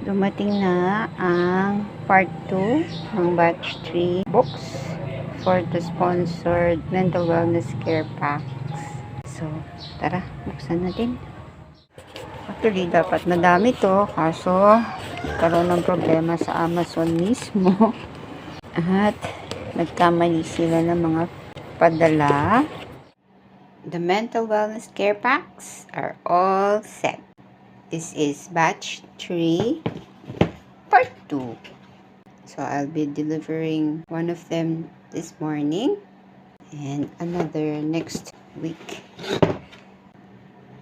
Dumating na ang part 2 ng batch 3 books for the sponsored mental wellness care packs. So, tara, buksan natin. Actually, dapat madami to, kaso karoon ng problema sa Amazon mismo. At nagkamali sila ng mga padala. The mental wellness care packs are all set. This is batch 3, part 2. So I'll be delivering one of them this morning and another next week.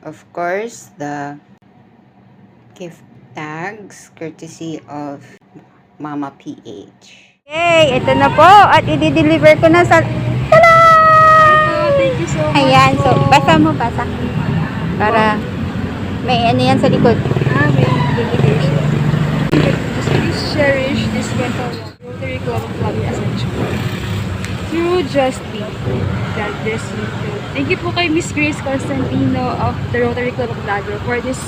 Of course, the gift tags courtesy of Mama PH. Okay, ito na po at i-deliver ko na sa... Tada! Thank you so much. Ayan, so basa mo, basa. Para may ano yan sa likod. May dedication. Please cherish this mental Rotary Club of Flavia Ascension. Through Just Be. God bless you. Thank you po kay Miss Grace Constantino of the Rotary Club of Flavia for this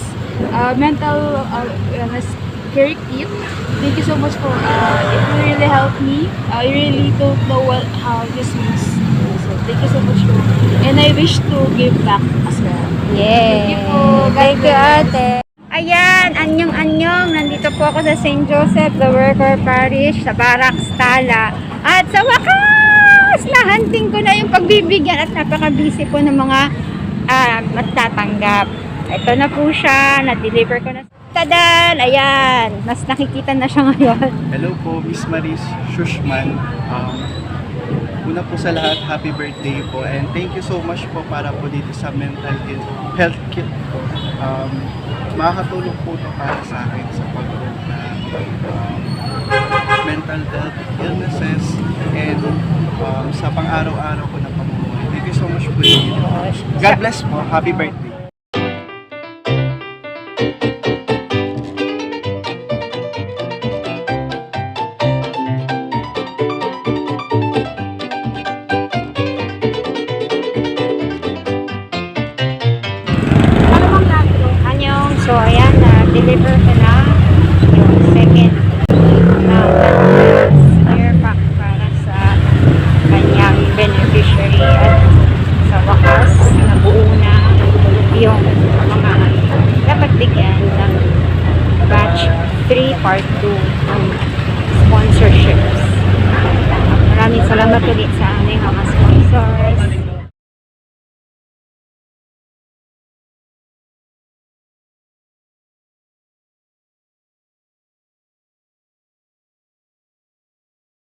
mental wellness care kit. Thank you so much for it will really help me. I really don't know how this means. So thank you so much po. And I wish to give back as well. Yes. Thank you po. Thank you, ate. Ayan, anyong-anyong. Nandito po ako sa St. Joseph, the Worker Parish, sa Barracks, Tala. At sa wakas, nahanting ko na yung pagbibigyan at napaka-busy po ng mga matatanggap. Ito na po siya, na-deliver ko na. Tadan! Ayan, mas nakikita na siya ngayon. Hello po, Miss Maris Shushman. Una po sa lahat, happy birthday po and thank you so much po para po dito sa mental health kit. Makakatulong po ito para sa akin sa pag-road na mental health illnesses and sa pang-araw-araw ko na pamumuhay. Thank you so much po dito. God bless po. Happy birthday. So, ayan, na-deliver ko na yung second care pack para sa kanyang beneficiary at sa wakas, nabuo na yung mga dapat bigyan ng batch 3 part 2.